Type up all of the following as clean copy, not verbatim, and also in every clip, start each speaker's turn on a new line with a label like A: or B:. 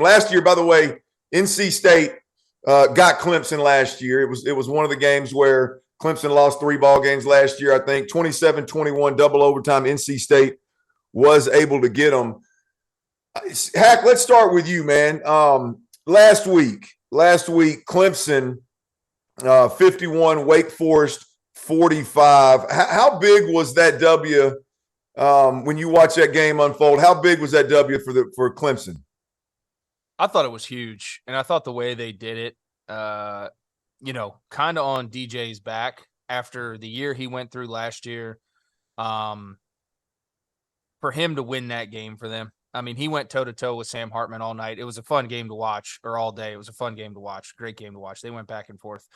A: Last year, by the way, NC State got Clemson last year. It was one of the games where Clemson lost 3 ball games last year, I think. 27-21 double overtime. NC State was able to get them. Hack, let's start with you, man. Last week, Clemson 51, Wake Forest 45. How big was that W when you watch that game unfold? How big was that W for Clemson?
B: I thought it was huge, and I thought the way they did it, kind of on DJ's back after the year he went through last year, for him to win that game for them. I mean, he went toe-to-toe with Sam Hartman all night. It was a fun game to watch, or all day. It was a fun game to watch, great game to watch. They went back and forth.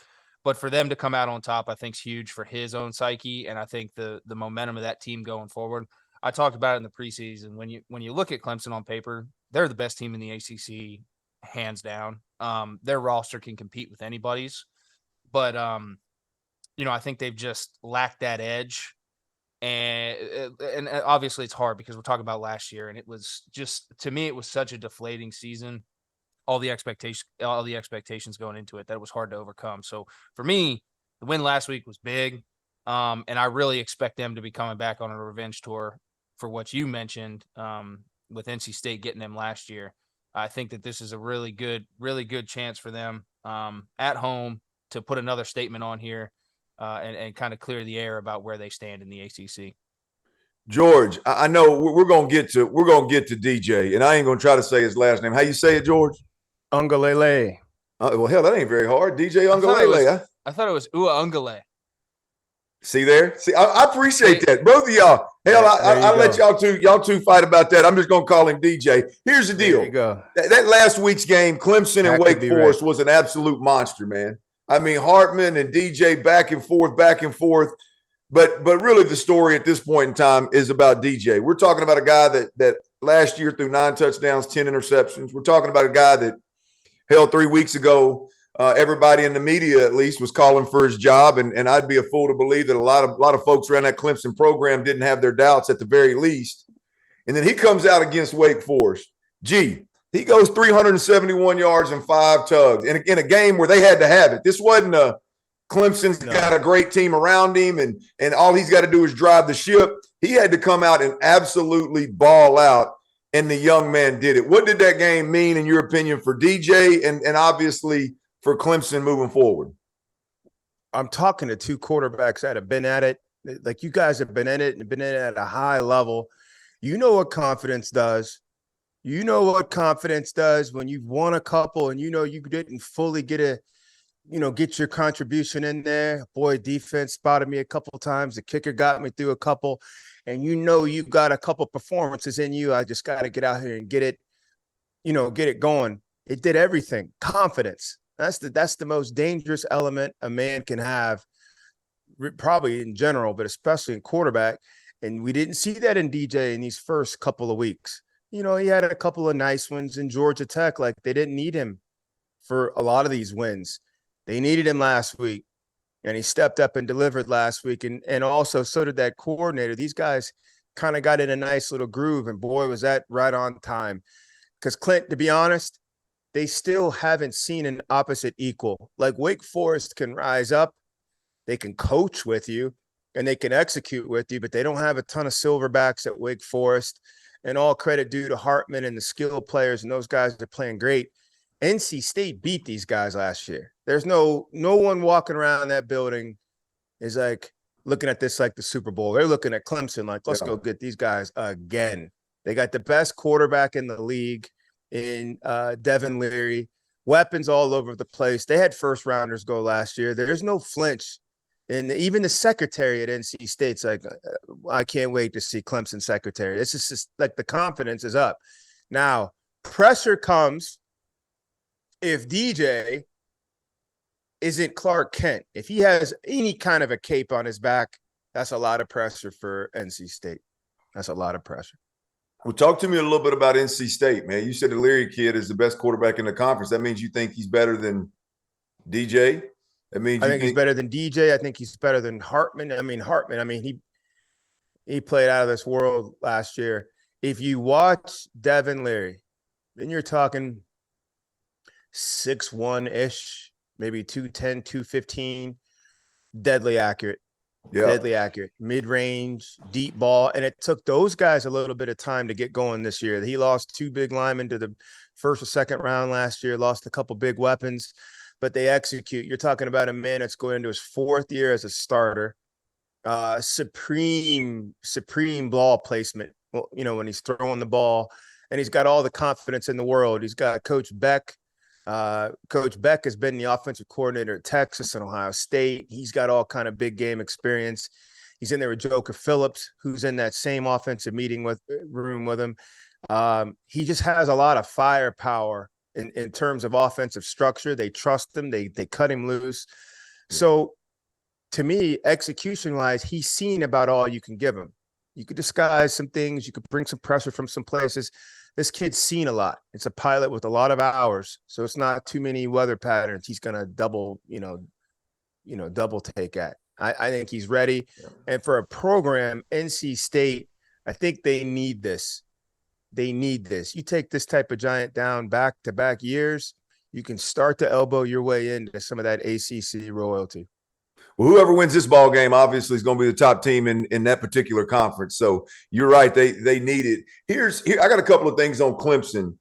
B: But for them to come out on top, I think is huge for his own psyche, and I think the momentum of that team going forward. I talked about it in the preseason. When you look at Clemson on paper, they're the best team in the ACC, hands down. Their roster can compete with anybody's, but I think they've just lacked that edge, and obviously it's hard because we're talking about last year, and it was just, to me, it was such a deflating season. All the expectations going into it, that it was hard to overcome. So for me, the win last week was big, and I really expect them to be coming back on a revenge tour for what you mentioned. With NC State getting them last year, I think that this is a really good chance for them at home to put another statement on here and kind of clear the air about where they stand in the ACC.
A: George, I know we're gonna get to DJ, and I ain't gonna try to say his last name. How you say it, George?
C: Uiagalelei.
A: Well, hell, that ain't very hard. DJ Uiagalelei.
B: I thought it was Uiagalelei.
A: See there? See, I appreciate that. Both of y'all. Hell, I'll let y'all two fight about that. I'm just going to call him DJ. Here's the deal.
C: There you go.
A: That last week's game, Clemson and Wake Forest was an absolute monster, man. I mean, Hartman and DJ back and forth. But really the story at this point in time is about DJ. We're talking about a guy that last year threw 9 touchdowns, 10 interceptions. We're talking about a guy that, hell, 3 weeks ago, everybody in the media, at least, was calling for his job, and I'd be a fool to believe that a lot of folks around that Clemson program didn't have their doubts at the very least. And then he comes out against Wake Forest. He goes 371 yards and 5 tugs in a game where they had to have it. This wasn't Clemson's got a great team around him, and all he's got to do is drive the ship. He had to come out and absolutely ball out, and the young man did it. What did that game mean, in your opinion, for DJ and obviously for Clemson moving forward?
C: I'm talking to 2 quarterbacks that have been at it. Like, you guys have been in it and been in it at a high level. You know what confidence does. You know what confidence does when you've won a couple and you didn't fully get your contribution in there. Boy, defense spotted me a couple of times. The kicker got me through a couple. And you got a couple performances in you. I just got to get out here and get it going. It did everything. Confidence. That's the most dangerous element a man can have, probably in general, but especially in quarterback. And we didn't see that in DJ in these first couple of weeks. He had a couple of nice ones in Georgia Tech. Like, they didn't need him for a lot of these wins. They needed him last week, and he stepped up and delivered last week. And also so did that coordinator. These guys kind of got in a nice little groove, and boy, was that right on time. Because Clint, to be honest, they still haven't seen an opposite equal. Like, Wake Forest can rise up, they can coach with you, and they can execute with you, but they don't have a ton of silverbacks at Wake Forest. And all credit due to Hartman and the skilled players, and those guys are playing great. NC State beat these guys last year. There's no one walking around that building is like looking at this like the Super Bowl. They're looking at Clemson like, let's go get these guys again. They got the best quarterback in the league in Devin Leary. Weapons all over the place. They had first rounders go last year. There's no flinch. And even the secretary at NC State's like, I can't wait to see Clemson secretary. It's just like the confidence is up. Now, pressure comes if DJ isn't Clark Kent. If he has any kind of a cape on his back, that's a lot of pressure for NC State. That's a lot of pressure.
A: Well, talk to me a little bit about NC State, man. You said the Leary kid is the best quarterback in the conference. That means you think he's better than DJ? I think
C: he's better than DJ. I think he's better than Hartman. He played out of this world last year. If you watch Devin Leary, then you're talking 6'1" maybe 210, 215. Deadly accurate.
A: Yeah.
C: Deadly accurate. Mid-range, deep ball. And it took those guys a little bit of time to get going this year. He lost 2 big linemen to the first or second round last year, lost a couple big weapons, but they execute. You're talking about a man that's going into his 4th year as a starter. Supreme ball placement. Well, when he's throwing the ball, and he's got all the confidence in the world. He's got Coach Beck. Coach Beck has been the offensive coordinator at Texas and Ohio State. He's got all kind of big game experience. He's in there with Joker Phillips, who's in that same offensive room with him. He just has a lot of firepower in terms of offensive structure. They trust him. They cut him loose. So to me, execution-wise, he's seen about all you can give him. You could disguise some things. You could bring some pressure from some places. This kid's seen a lot. It's a pilot with a lot of hours, so it's not too many weather patterns he's going to double take at. I think he's ready. Yeah. And for a program, NC State, I think they need this. They need this. You take this type of giant down back-to-back years, you can start to elbow your way into some of that ACC royalty.
A: Well, whoever wins this ball game obviously is going to be the top team in that particular conference. So you're right; they need it. Here I got a couple of things on Clemson,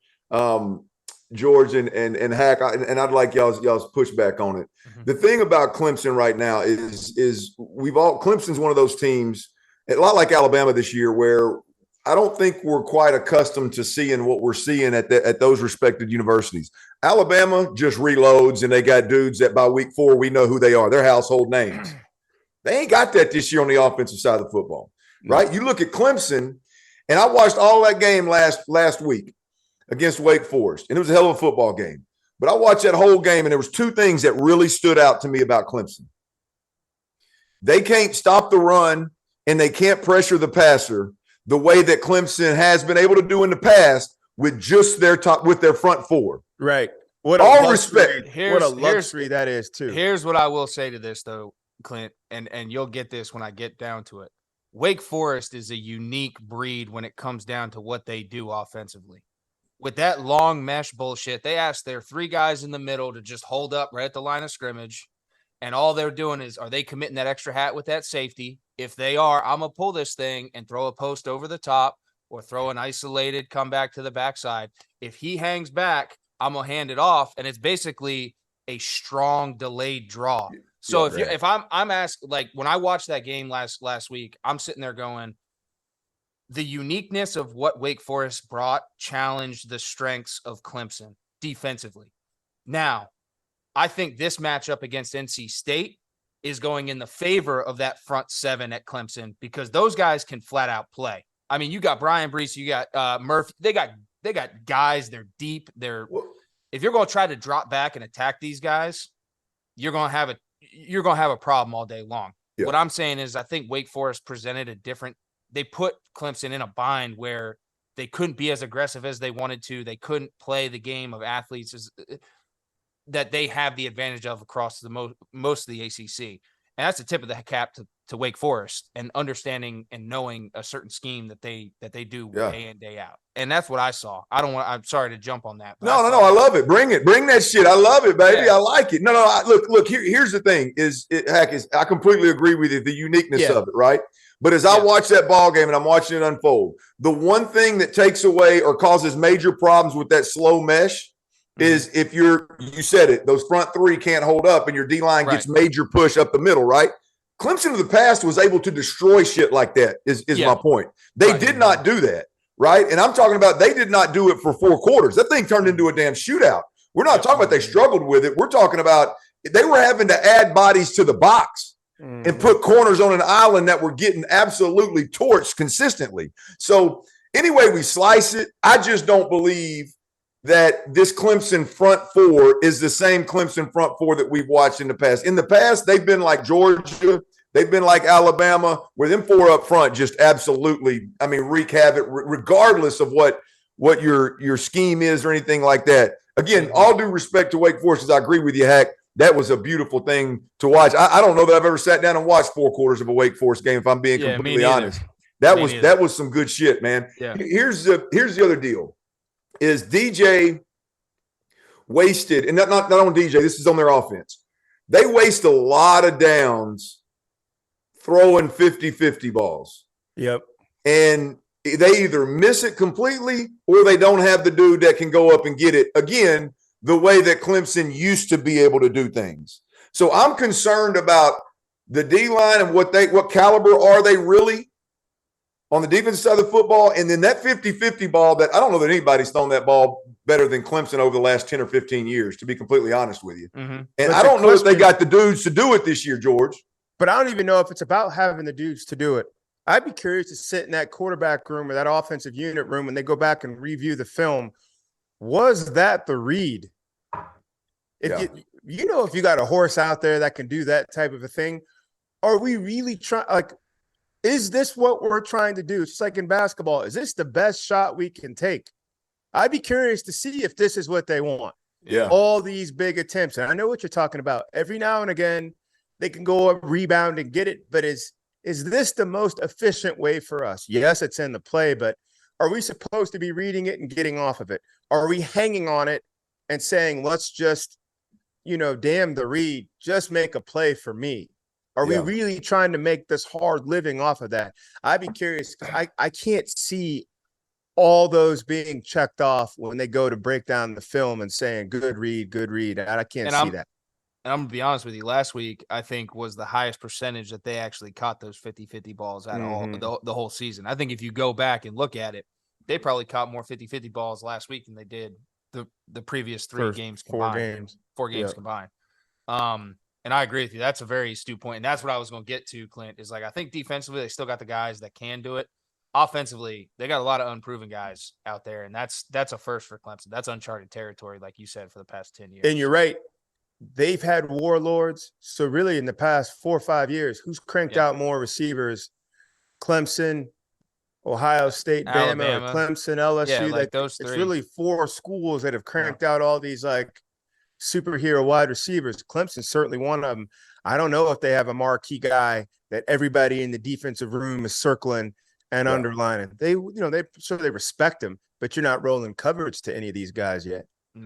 A: George and Hack, and I'd like y'all's pushback on it. Mm-hmm. The thing about Clemson right now is Clemson's one of those teams, a lot like Alabama this year, where I don't think we're quite accustomed to seeing what we're seeing at those respected universities. Alabama just reloads, and they got dudes that by week 4 we know who they are. They're household names. They ain't got that this year on the offensive side of the football, right? You look at Clemson, and I watched all that game last week against Wake Forest, and it was a hell of a football game. But I watched that whole game, and there was 2 things that really stood out to me about Clemson. They can't stop the run, and they can't pressure the passer the way that Clemson has been able to do in the past with just their front 4.
C: Right.
A: What all respect.
C: What a luxury that is too.
B: Here's what I will say to this though, Clint, and you'll get this when I get down to it. Wake Forest is a unique breed when it comes down to what they do offensively. With that long mesh bullshit, they ask their 3 guys in the middle to just hold up right at the line of scrimmage. And all they're doing is, are they committing that extra hat with that safety? If they are, I'm going to pull this thing and throw a post over the top or throw an isolated comeback to the backside. If he hangs back, I'm going to hand it off. And it's basically a strong delayed draw. So if I'm asked, like when I watched that game last week, I'm sitting there going, the uniqueness of what Wake Forest brought challenged the strengths of Clemson defensively. Now, I think this matchup against NC State is going in the favor of that front 7 at Clemson because those guys can flat out play. I mean, you got Brian Brees, you got Murphy. They got guys. They're deep. If you're going to try to drop back and attack these guys, you're going to have a problem all day long. Yeah. What I'm saying is, I think Wake Forest presented they put Clemson in a bind where they couldn't be as aggressive as they wanted to. They couldn't play the game of athletes that they have the advantage of across the most of the ACC. And that's the tip of the cap to Wake Forest and understanding and knowing a certain scheme that they do day in, day out. And that's what I saw. I'm sorry to jump on that.
A: No. I love it. Bring that shit. I love it, baby. Yeah. I like it. No. Look, here's the thing I completely agree with you. The uniqueness of it. Right. But as I watch that ball game and I'm watching it unfold, the one thing that takes away or causes major problems with that slow mesh is if you said it, those front 3 can't hold up and your D-line gets major push up the middle, right? Clemson of the past was able to destroy shit like that is my point. They did not do that, right? And I'm talking about they did not do it for 4 quarters. That thing turned into a damn shootout. We're not talking about they struggled with it. We're talking about they were having to add bodies to the box and put corners on an island that were getting absolutely torched consistently. So anyway we slice it, I just don't believe that this Clemson front 4 is the same Clemson front 4 that we've watched in the past. In the past, they've been like Georgia. They've been like Alabama, where them 4 up front just absolutely, wreak havoc regardless of what your scheme is or anything like that. Again, all due respect to Wake Forest, because I agree with you, Hack. That was a beautiful thing to watch. I don't know that I've ever sat down and watched 4 quarters of a Wake Forest game, if I'm being completely honest. That was some good shit, man. Yeah. Here's the other deal. Is DJ wasted, and not on DJ, this is on their offense. They waste a lot of downs throwing 50-50 balls.
C: Yep.
A: And they either miss it completely or they don't have the dude that can go up and get it again, the way that Clemson used to be able to do things. So I'm concerned about the D-line and what caliber are they really on the defensive side of the football. And then that 50-50 ball that I don't know that anybody's thrown that ball better than Clemson over the last 10 or 15 years, to be completely honest with you.
B: Mm-hmm.
A: And
C: but
A: I don't know if they got the dudes to do it this year, George.
C: But I don't even know if it's about having the dudes to do it. I'd be curious to sit in that quarterback room or that offensive unit room when they go back and review the film. Was that the read? If if you got a horse out there that can do that type of a thing, are we really trying? Like, is this what we're trying to do? It's just like in basketball. Is this the best shot we can take? I'd be curious to see if this is what they want.
A: Yeah.
C: All these big attempts. And I know what you're talking about. Every now and again, they can go up, rebound, and get it. But is this the most efficient way for us? Yes, it's in the play, but are we supposed to be reading it and getting off of it? Are we hanging on it and saying, let's just, damn the read, just make a play for me? Are we really trying to make this hard living off of that? I'd be curious. I can't see all those being checked off when they go to break down the film and saying, good read, good read. I can't see that.
B: And I'm going to be honest with you, last week, I think, was the highest percentage that they actually caught those 50-50 balls out of the whole season. I think if you go back and look at it, they probably caught more 50-50 balls last week than they did the previous four games combined. And I agree with you. That's a very astute point. And that's what I was going to get to, Clint, is like, I think defensively, they still got the guys that can do it. Offensively, they got a lot of unproven guys out there. And that's a first for Clemson. That's uncharted territory, like you said, for the past 10 years.
C: And you're right. They've had warlords. So really in the past 4 or 5 years, who's cranked out more receivers? Clemson, Ohio State, Alabama, or Clemson, LSU.
B: Yeah, like those three.
C: It's really 4 schools that have cranked out all these like superhero wide receivers. Clemson's certainly one of them. I don't know if they have a marquee guy that everybody in the defensive room is circling and underlining. They respect him, but you're not rolling coverage to any of these guys yet.